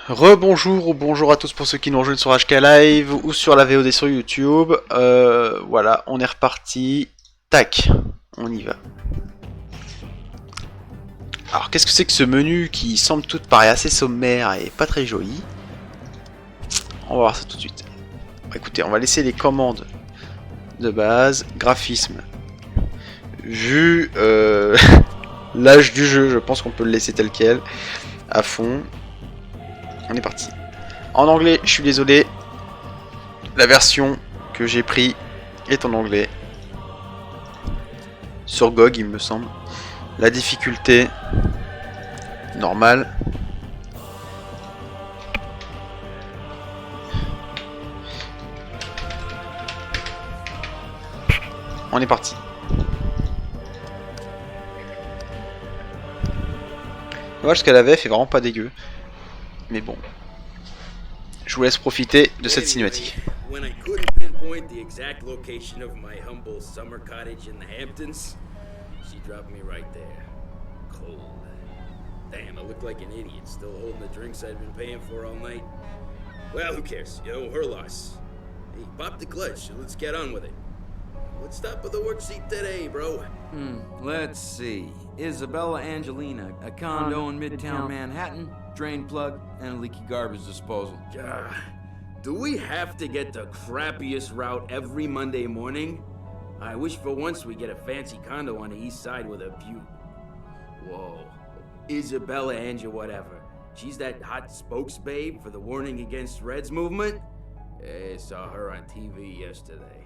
Rebonjour ou bonjour à tous pour ceux qui nous rejoignent sur HK Live ou sur la VOD sur YouTube. Voilà, on est reparti. Tac, on y va. Alors qu'est-ce que c'est que ce menu qui semble tout paraît assez sommaire et pas très joli? On va voir ça tout de suite. Écoutez, on va laisser les commandes de base. Graphisme. Vu l'âge du jeu, je pense qu'on peut le laisser tel quel. À fond. On est parti. En anglais, je suis désolé. La version que j'ai pris est en anglais. Sur GOG, il me semble. La difficulté normale. On est parti. Dommage que la VF est vraiment pas dégueu. Mais bon. Je vous laisse profiter de cette cinématique. When I couldn't pinpoint the exact location of my humble summer cottage in the Hamptons, she dropped me right there. Cold. Damn, I look like an idiot still holding the drinks I'd been paying for all night. Well, who cares? You know, her loss. Hey, pop the clutch. Let's get on with it. Let's stop at the work seat today, bro. Let's see. Isabella Angelina, a condo in Midtown Manhattan, drain plug, and a leaky garbage disposal. God, do we have to get the crappiest route every Monday morning? I wish for once we get a fancy condo on the east side with a view. Whoa. Isabella Angel whatever. She's that hot spokes babe for the Warning Against Reds movement? I saw her on TV yesterday.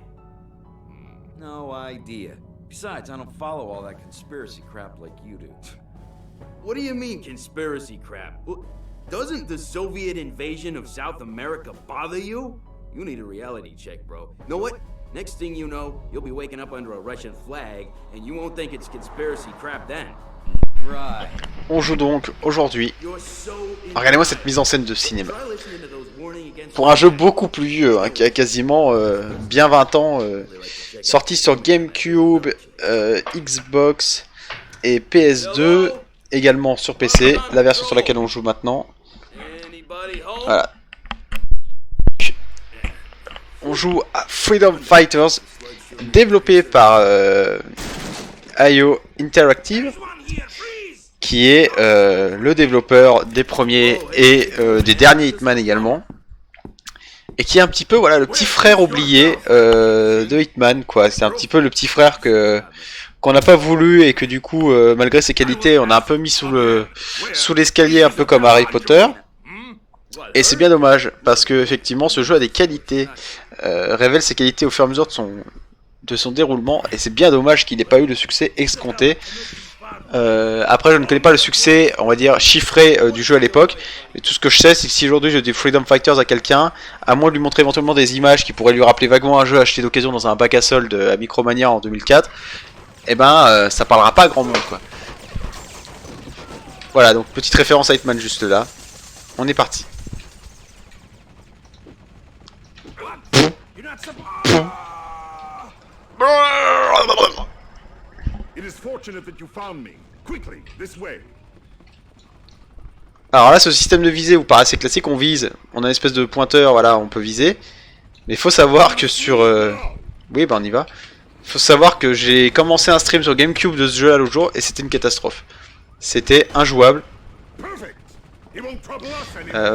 No idea. Besides, I don't follow all that conspiracy crap like you do. What do you mean, conspiracy crap? Doesn't the Soviet invasion of South America bother you? You need a reality check, bro. Know what? Next thing you know, you'll be waking up under a Russian flag, and you won't think it's conspiracy crap then. Right. On joue donc aujourd'hui. Regardez-moi cette mise en scène de cinéma. Pour un jeu beaucoup plus vieux, hein, qui a quasiment bien 20 ans, sorti sur GameCube, Xbox et PS2, également sur PC, la version sur laquelle on joue maintenant. Voilà. On joue à Freedom Fighters, développé par IO Interactive, qui est le développeur des premiers et des derniers Hitman également. Et qui est un petit peu, voilà, le petit frère oublié de Hitman, quoi. C'est un petit peu le petit frère qu'on n'a pas voulu et que du coup, malgré ses qualités, on a un peu mis sous l'escalier, un peu comme Harry Potter. Et c'est bien dommage, parce que effectivement, ce jeu a des qualités, révèle ses qualités au fur et à mesure de son déroulement, et c'est bien dommage qu'il n'ait pas eu le succès escompté. Après, je ne connais pas le succès, on va dire, chiffré du jeu à l'époque. Mais tout ce que je sais, c'est que si aujourd'hui je dis Freedom Fighters à quelqu'un, à moins de lui montrer éventuellement des images qui pourraient lui rappeler vaguement un jeu acheté d'occasion dans un bac à soldes à Micromania en 2004, eh ben, ça parlera pas à grand monde, quoi. Voilà, donc petite référence à Hitman juste là. On est parti. It is fortunate that you found me. Quickly, this way. Alors là, ce système de visée vous paraît assez classique, on vise, on a une espèce de pointeur, voilà, on peut viser. Mais il faut savoir que sur... Oui, bah on y va. Il faut savoir que j'ai commencé un stream sur GameCube de ce jeu là l'autre jour et c'était une catastrophe. C'était injouable.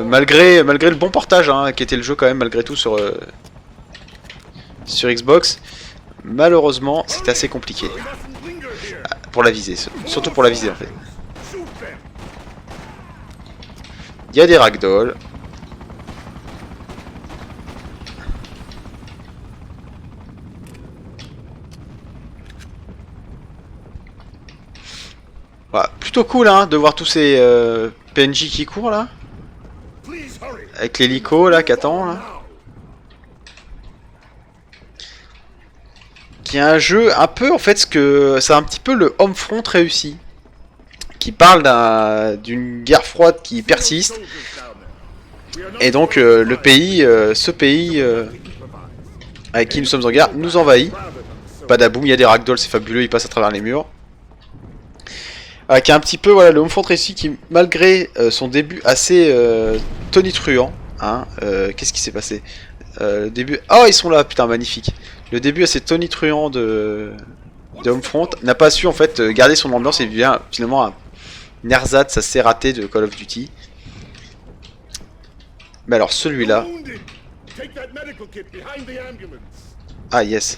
Malgré le bon portage, hein, qui était le jeu quand même, malgré tout, sur Xbox. Malheureusement, c'est assez compliqué. Pour la visée, surtout pour la visée en fait. Il y a des ragdolls. Voilà, plutôt cool hein, de voir tous ces PNJ qui courent là. Avec l'hélico là qui attend là. Qui est un jeu un peu en fait c'est un petit peu le Homefront réussi, qui parle d'une guerre froide qui persiste et donc ce pays avec qui nous sommes en guerre nous envahit. Badaboum, il y a des ragdolls, c'est fabuleux, ils passent à travers les murs. Qui est un petit peu voilà, le Homefront réussi qui malgré son début assez Tony Truant. Hein, qu'est-ce qui s'est passé? Le début... Oh, ils sont là, putain, magnifique. Le début, c'est Tony Truant de Homefront. N'a pas su, en fait, garder son ambiance et devient finalement un ersatz assez raté de Call of Duty. Mais alors, celui-là... Ah, yes.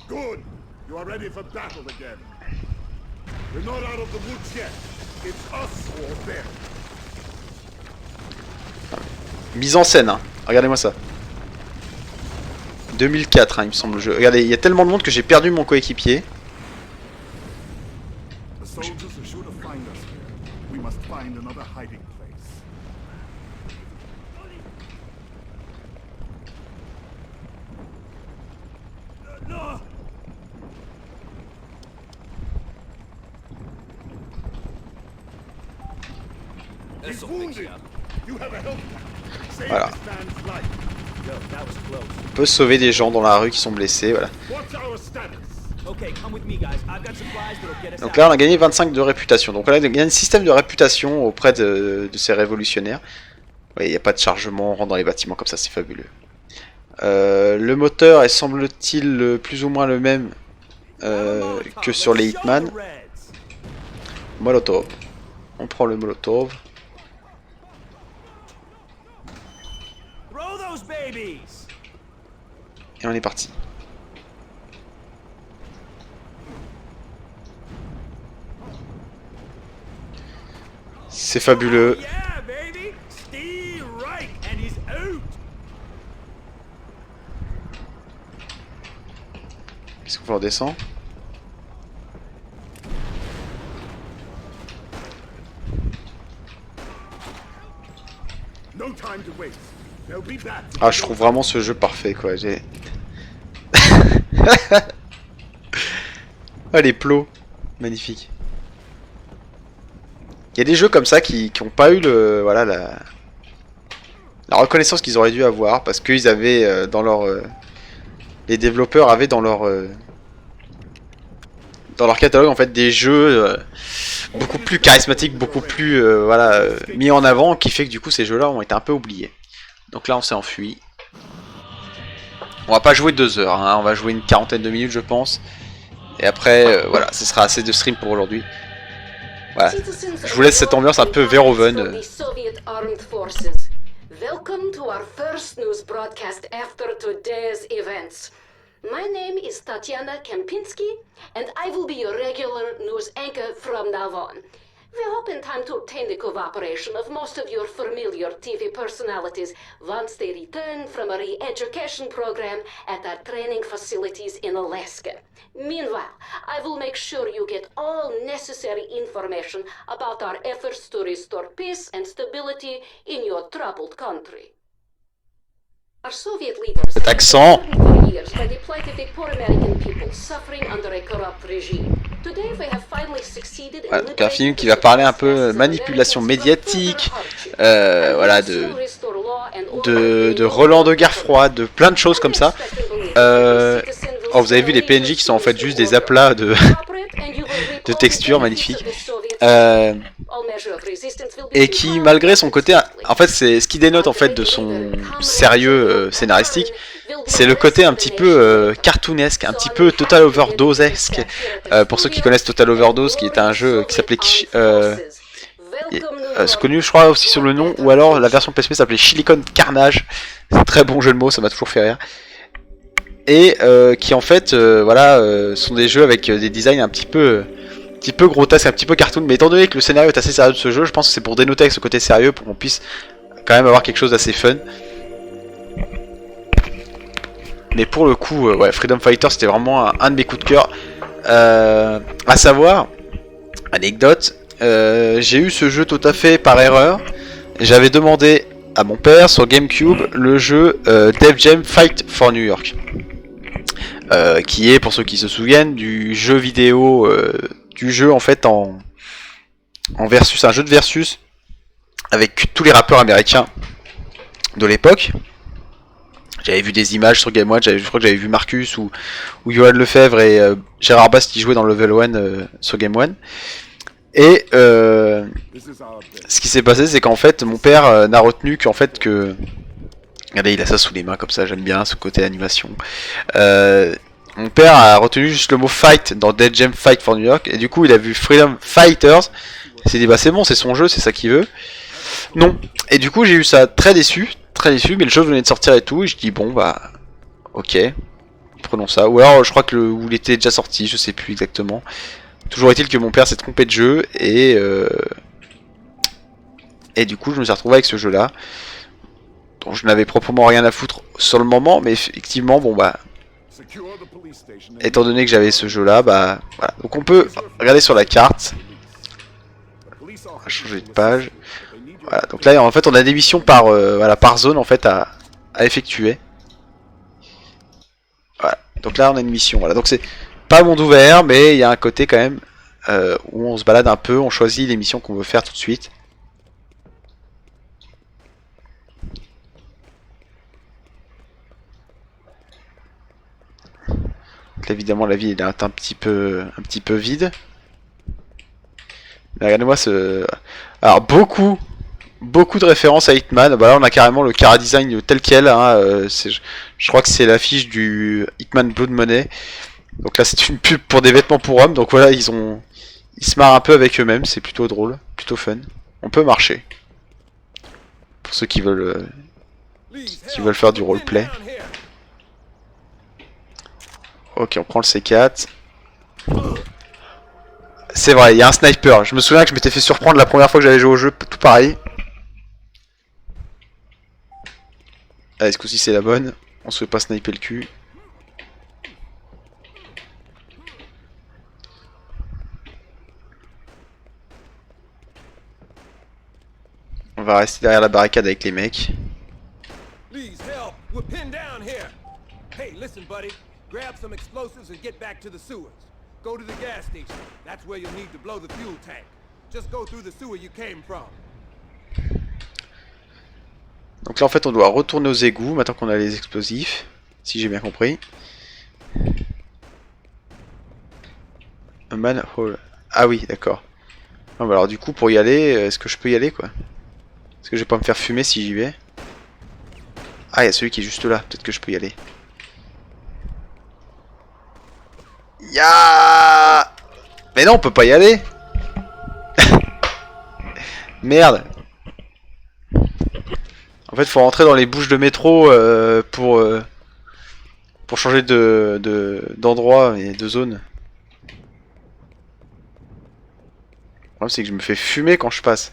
Good. You are ready for battle again. We're not out of the woods yet. It's us or them. Mise en scène, hein. Regardez-moi ça. 2004, hein, il me semble le jeu. Regardez, il y a tellement de monde que j'ai perdu mon coéquipier. The soldiers are sure to find us here. We must find another hiding place. No. He's wounded. You have a help. Save Voilà. this man's life. Yo, that was close. On peut sauver des gens dans la rue qui sont blessés, voilà. What's our status? Okay, come with me, guys. I've got supplies that'll get us Donc out. là, on a gagné 25 de réputation. Donc là, il y a un système de réputation auprès de ces révolutionnaires. Ouais, il n'y a pas de chargement, on rentre dans les bâtiments comme ça, c'est fabuleux. Le moteur est, semble-t-il, plus ou moins le même que sur les Hitman. Molotov. On prend le Molotov. Throw those babies. Et on est parti. C'est fabuleux. Yeah, baby. Steve right, and he's out. Est-ce qu'on redescend? No time to waste. They'll be back. Ah, je trouve vraiment ce jeu parfait, quoi. J'ai... Ah, les plots. Magnifique. Il y a des jeux comme ça qui ont pas eu le... Voilà, la reconnaissance qu'ils auraient dû avoir. Parce qu'ils avaient dans leur... les développeurs avaient dans leur catalogue, en fait, des jeux beaucoup plus charismatiques, beaucoup plus mis en avant, qui fait que du coup ces jeux-là ont été un peu oubliés. Donc là on s'est enfui. On va pas jouer 2 heures, hein, on va jouer une quarantaine de minutes je pense. Et après, voilà, ce sera assez de stream pour aujourd'hui. Voilà, je vous laisse cette ambiance un peu Verhoeven. Welcome to our first news broadcast after today's events. My name is Tatiana Kempinski, and I will be your regular news anchor from now on. We hope in time to obtain the cooperation of most of your familiar TV personalities once they return from a re-education program at our training facilities in Alaska. Meanwhile, I will make sure you get all necessary information about our efforts to restore peace and stability in your troubled country. Our Soviet leaders Cet accent. have been for years by the plight of the poor American people suffering under a corrupt regime. Today we have finally succeeded in Voilà, donc un film qui va parler un peu manipulation médiatique, voilà, de relents de guerre froide, de plein de choses comme ça. Oh, vous avez vu les PNJ qui sont en fait juste des aplats de texture magnifiques. Et qui, malgré son côté, en fait, c'est ce qui dénote en fait de son sérieux scénaristique, c'est le côté un petit peu cartoonesque, un petit peu Total Overdose-esque. Pour ceux qui connaissent Total Overdose, qui est un jeu qui s'appelait c'est connu, je crois, aussi sur le nom, ou alors la version PSP s'appelait Silicon Carnage. C'est un très bon jeu de mots, ça m'a toujours fait rire. Et qui en fait, voilà, sont des jeux avec des designs un petit peu grotesques, un petit peu cartoon. Mais étant donné que le scénario est assez sérieux de ce jeu, je pense que c'est pour dénoter avec ce côté sérieux, pour qu'on puisse quand même avoir quelque chose d'assez fun. Mais pour le coup, ouais, Freedom Fighter, c'était vraiment un de mes coups de cœur. À savoir, anecdote, j'ai eu ce jeu tout à fait par erreur. J'avais demandé à mon père sur GameCube le jeu Def Jam Fight for New York, qui est, pour ceux qui se souviennent, du jeu vidéo, du jeu en fait en versus, un jeu de versus avec tous les rappeurs américains de l'époque. J'avais vu des images sur Game One, je crois que j'avais vu Marcus ou Johan Lefebvre et Gérard Bass qui jouaient dans Level 1 sur Game One. Et This is our best. ce qui s'est passé, c'est qu'en fait, mon père n'a retenu qu'en fait que... Regardez, il a ça sous les mains comme ça, j'aime bien ce côté animation. Mon père a retenu juste le mot fight dans Dead Jam Fight for New York, et du coup il a vu Freedom Fighters, il s'est dit bah c'est bon, c'est son jeu, c'est ça qu'il veut. Non, et du coup j'ai eu ça très déçu, mais le jeu venait de sortir et tout, et je dis bon bah ok, prenons ça. Ou alors je crois que où il était déjà sorti, je sais plus exactement. Toujours est-il que mon père s'est trompé de jeu, et du coup je me suis retrouvé avec ce jeu là. Donc je n'avais proprement rien à foutre sur le moment, mais effectivement, bon bah, Secure the police station. étant donné que j'avais ce jeu là, bah voilà. Donc on peut regarder sur la carte, on va changer de page. Voilà, donc là en fait on a des missions par, voilà, par zone en fait à effectuer. Voilà, donc là on a une mission, voilà. Donc c'est pas monde ouvert, mais il y a un côté quand même où on se balade un peu, on choisit les missions qu'on veut faire tout de suite. Là, évidemment la ville est un petit peu vide. Mais regardez-moi ce... Alors beaucoup de références à Hitman. Bah là on a carrément le chara design tel quel, hein. Je crois que c'est l'affiche du Hitman Blood Money. Donc là c'est une pub pour des vêtements pour hommes. Donc voilà, ils se marrent un peu avec eux-mêmes, c'est plutôt drôle, plutôt fun. On peut marcher. Pour ceux qui veulent faire du roleplay. Ok, on prend le C4. C'est vrai, il y a un sniper. Je me souviens que je m'étais fait surprendre la première fois que j'avais joué au jeu, tout pareil. Allez, ce coup-ci c'est la bonne. On se fait pas sniper le cul. On va rester derrière la barricade avec les mecs. Please help. We're pinned down here. Hey, listen, buddy. Grab some explosives and get back to the sewers. Go to the gas station. That's where you'll need to blow the fuel tank. Just go through the sewer you came from. Donc là en fait on doit retourner aux égouts maintenant qu'on a les explosifs. Si j'ai bien compris. A manhole. Ah oui, d'accord. Ah, bah alors du coup pour y aller, est-ce que je peux y aller quoi? Est-ce que je vais pas me faire fumer si j'y vais? Ah, il y a celui qui est juste là, peut-être que je peux y aller. Ya! Mais non, on peut pas y aller. Merde. En fait, faut rentrer dans les bouches de métro pour changer d'endroit et de zone. Le problème, c'est que je me fais fumer quand je passe.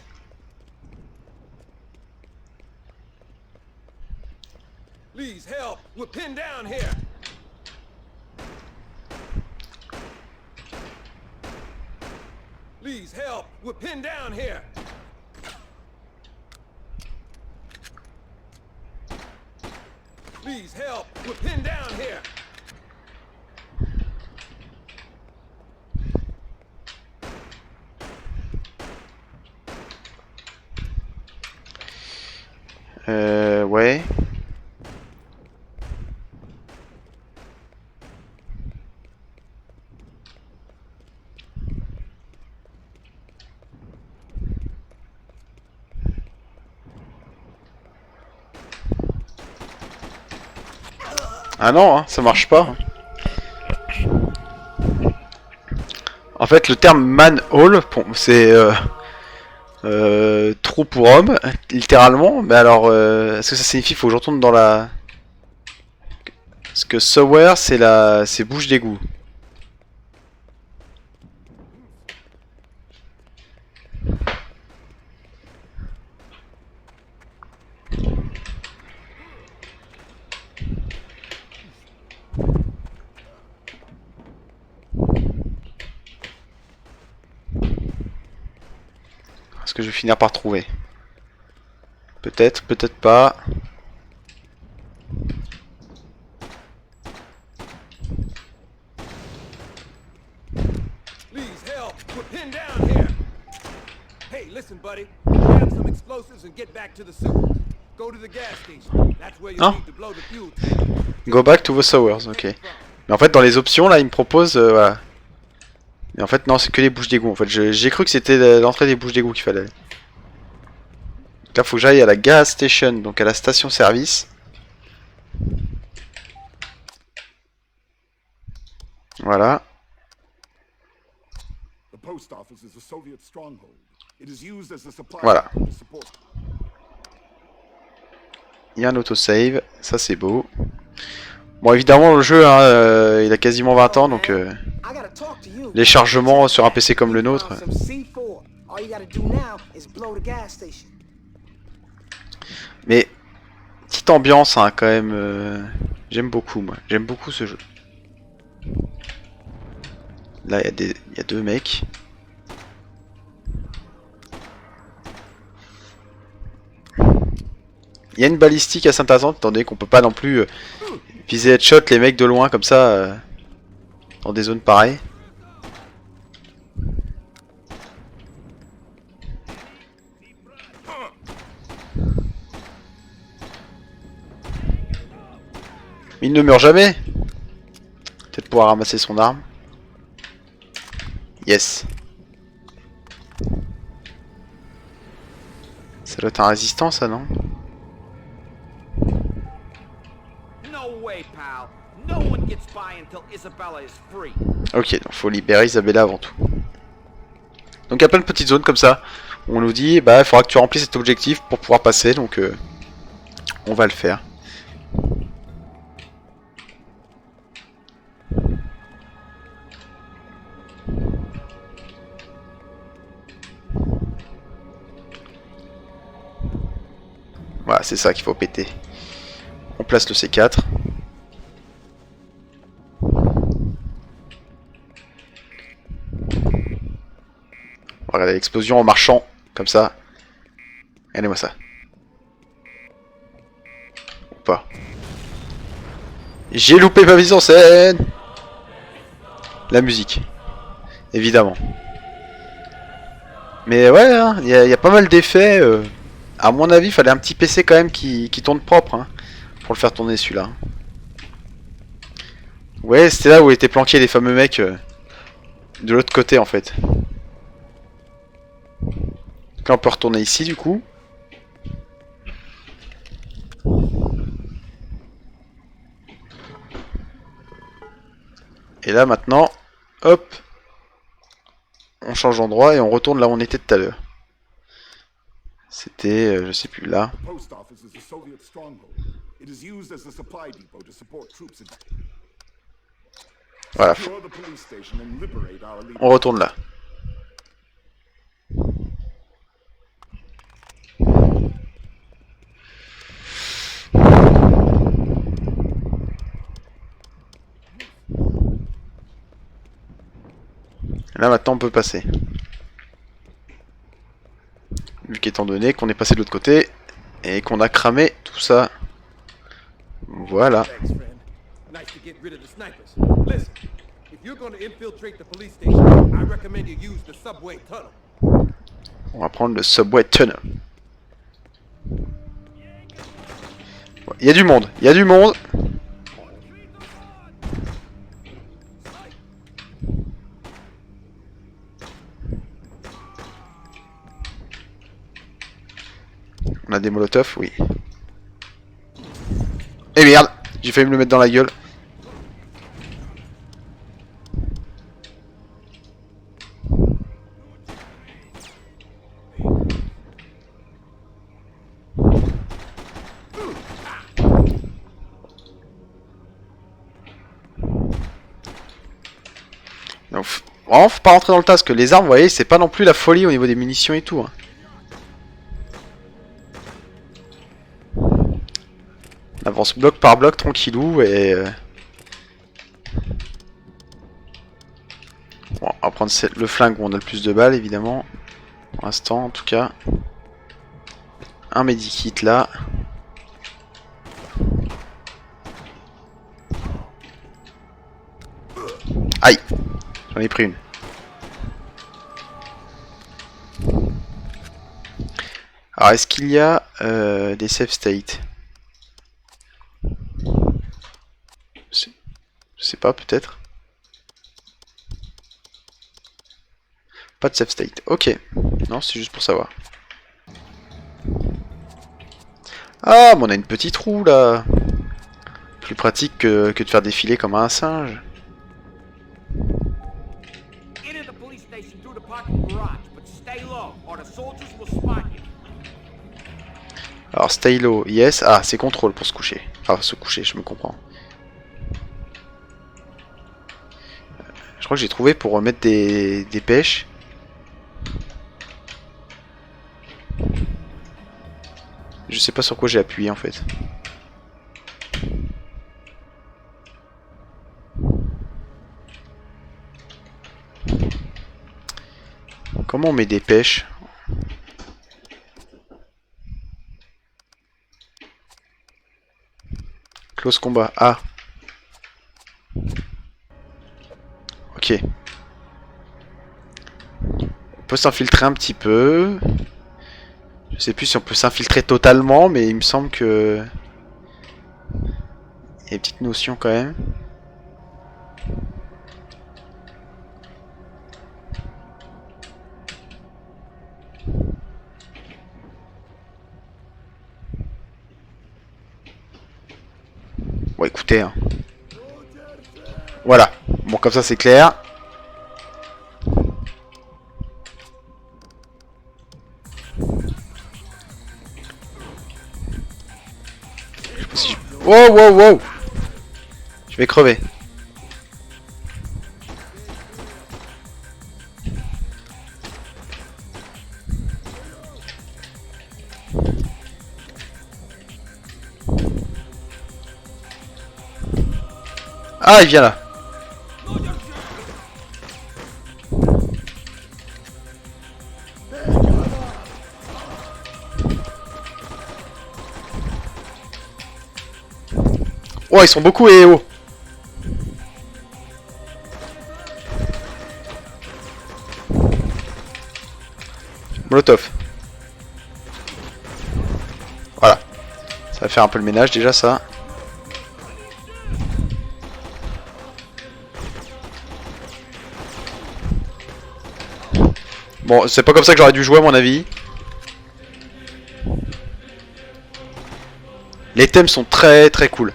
Please help. We're pinned down here. Please help. We're pinned down here. Please help. We're pinned down here. Ouais. Ah non, hein, ça marche pas. En fait, le terme manhole, c'est trou pour homme, littéralement. Mais alors, est-ce que ça signifie qu'il faut que je retourne dans la... Parce que sewer, c'est bouche d'égout. Est-ce que je vais finir par trouver? Peut-être, peut-être pas. Please help. We're pinned down here. Hey, listen, buddy. Grab some explosives and get back to the sewers. Go to the gas station. That's where you need to blow the fuel tank. Go back to the sewers, ok. Mais en fait, dans les options, là, il me propose... voilà. Mais en fait non, c'est que les bouches d'égout. En fait, j'ai cru que c'était l'entrée des bouches d'égout qu'il fallait aller. Donc là, faut que j'aille à la gas station, donc à la station-service. Voilà. The post office is a Soviet stronghold. It is used as a supply Voilà. depot to support. Il y a un autosave, ça c'est beau. Bon, évidemment, le jeu, hein, il a quasiment 20 ans, donc les chargements sur un PC comme le nôtre. Mais petite ambiance, hein, quand même. J'aime beaucoup, moi. J'aime beaucoup ce jeu. Là, il y a deux mecs. Il y a une balistique assez intéressante, étant donné qu'on peut pas non plus viser headshot les mecs de loin comme ça dans des zones pareilles. Il ne meurt jamais. Peut-être pouvoir ramasser son arme. Yes. Ça doit être un résistant, ça, non? Ok, donc faut libérer Isabella avant tout. Donc il y a plein de petites zones comme ça. Où on nous dit, bah il faudra que tu remplisses cet objectif pour pouvoir passer, donc on va le faire. Voilà, c'est ça qu'il faut péter. On place le C4. Regardez l'explosion en marchant, comme ça. Regardez-moi ça. Ou pas. J'ai loupé ma mise en scène. La musique. Évidemment. Mais ouais, hein, y a pas mal d'effets. À mon avis, il fallait un petit PC quand même qui tourne propre. Hein, pour le faire tourner celui-là. Ouais, c'était là où étaient planqués les fameux mecs. De l'autre côté en fait. Donc là on peut retourner ici du coup. Et là maintenant, hop, on change d'endroit et on retourne là où on était tout à l'heure. C'était, je sais plus, là. The post office is a Soviet stronghold. It is used as a supply depot to support troops in. Voilà, Secure the police station and liberate our leader. on retourne là. Là maintenant on peut passer. Vu qu'étant donné qu'on est passé de l'autre côté et qu'on a cramé tout ça. Voilà. Thanks, friend. Nice to get rid of the snipers. Listen, if you're going to infiltrate the police station, I recommend you use the subway tunnel. On va prendre le subway tunnel. Il y a du monde, il y a du monde. On a des molotovs, oui. Eh merde, j'ai failli me le mettre dans la gueule. Donc, vraiment, faut pas rentrer dans le tas, parce que les armes, vous voyez, c'est pas non plus la folie au niveau des munitions et tout. Hein. On avance bloc par bloc, tranquillou, et... Bon, on va prendre le flingue où on a le plus de balles, évidemment. Pour l'instant, en tout cas. Un medikit, là. Aïe! J'en ai pris une. Alors, est-ce qu'il y a des save states? Je sais pas, peut-être. Pas de save state. Ok. Non, c'est juste pour savoir. Ah, mais on a une petite roue là. Plus pratique que de faire défiler comme un singe. Enter the police station through the parking garage, but stay low, or the soldiers will spot you. Alors, stay low, yes. Ah, c'est contrôle pour se coucher. Enfin, se coucher, je me comprends. Je crois que j'ai trouvé pour remettre des pêches. Je sais pas sur quoi j'ai appuyé en fait. Comment on met des pêches? Close combat. Ah. Ok. On peut s'infiltrer un petit peu. Je sais plus si on peut s'infiltrer totalement, mais il me semble que... Il y a une petite notion quand même. Bon écoutez, hein. Voilà. Bon comme ça c'est clair. Wow, wow, wow! Je vais crever. Ah, il vient là. Oh, ils sont beaucoup et oh. Molotov. Voilà. Ça va faire un peu le ménage déjà ça. Bon, c'est pas comme ça que j'aurais dû jouer à mon avis. Les thèmes sont très très cool.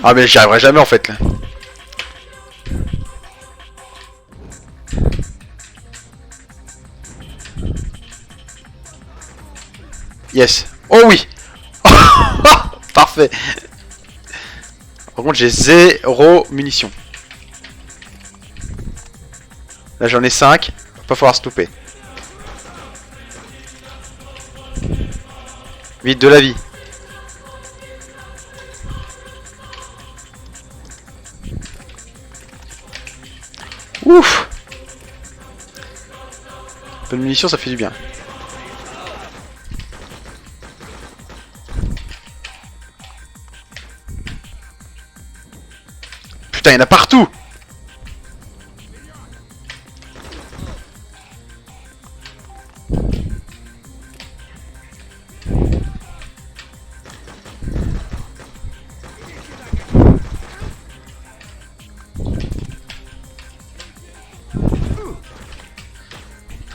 Ah mais j'y arriverai jamais en fait là. Yes. Oh oui. Parfait. Par contre j'ai 0 munitions. Là j'en ai 5. Va pas falloir stopper. Vite de la vie. Ouf. Un peu de munitions ça fait du bien. Putain, il y en a partout.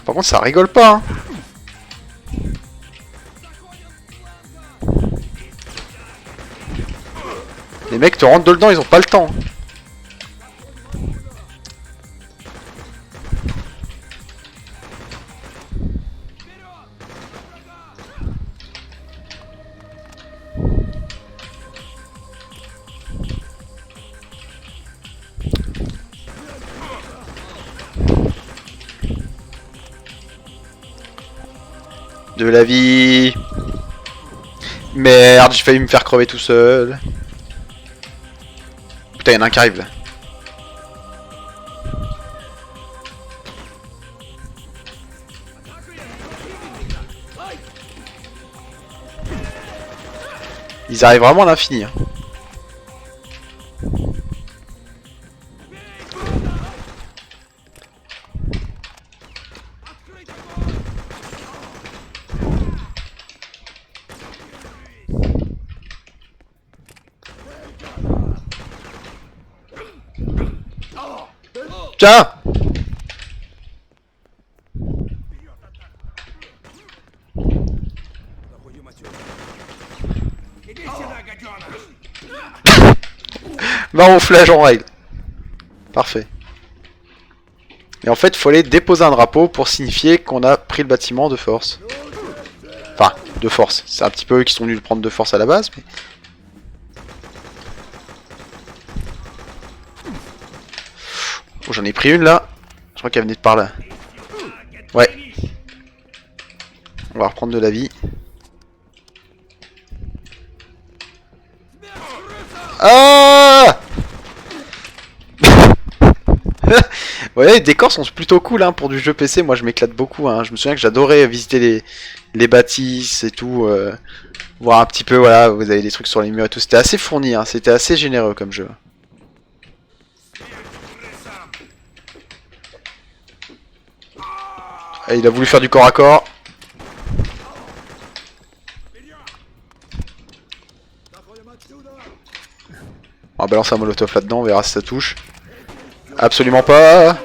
Par contre, ça rigole pas, hein. Les mecs te rentrent dedans, ils ont pas le temps. De la vie. Merde, j'ai failli me faire crever tout seul. Putain, il y en a un qui arrive là. Ils arrivent vraiment à l'infini. Hein. Tiens! Marouflage en règle. Parfait. Et en fait, il faut aller déposer un drapeau pour signifier qu'on a pris le bâtiment de force. Enfin, de force. C'est un petit peu eux qui sont venus le prendre de force à la base, mais... Oh, j'en ai pris une là. Je crois qu'elle venait de par là. Ouais. On va reprendre de la vie. Ah! Vous voyez, les décors sont plutôt cool hein, pour du jeu PC. Moi, je m'éclate beaucoup. Hein. Je me souviens que j'adorais visiter les bâtisses et tout. Voir un petit peu, voilà, vous avez des trucs sur les murs et tout. C'était assez fourni, hein. C'était assez généreux comme jeu. Et il a voulu faire du corps à corps. On va balancer un molotov là-dedans, on verra si ça touche. Absolument pas.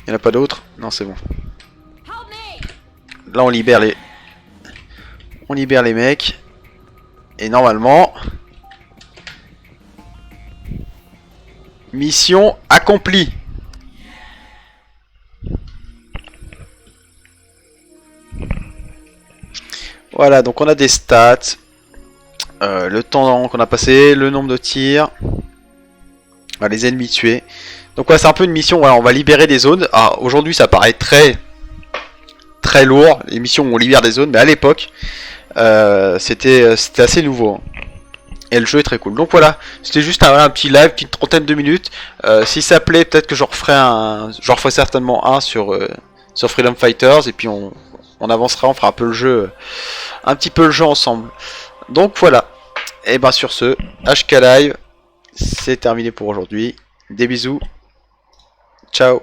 Il n'y en a pas d'autres? Non, c'est bon. Là, on libère les... On libère les mecs. Et normalement... Mission accomplie. Voilà, donc on a des stats. Le temps qu'on a passé, le nombre de tirs. Voilà, les ennemis tués. Donc ouais, c'est un peu une mission, voilà, on va libérer des zones. Alors aujourd'hui ça paraît très lourd, les missions où on libère des zones, mais à l'époque c'était assez nouveau. Et le jeu est très cool. Donc voilà, c'était juste un petit live, une trentaine de minutes. Si ça plaît, peut-être que j'en referai certainement un sur Freedom Fighters, et puis on avancera, on fera un peu le jeu, ensemble. Donc voilà. Et ben sur ce, HK Live, c'est terminé pour aujourd'hui. Des bisous. Ciao.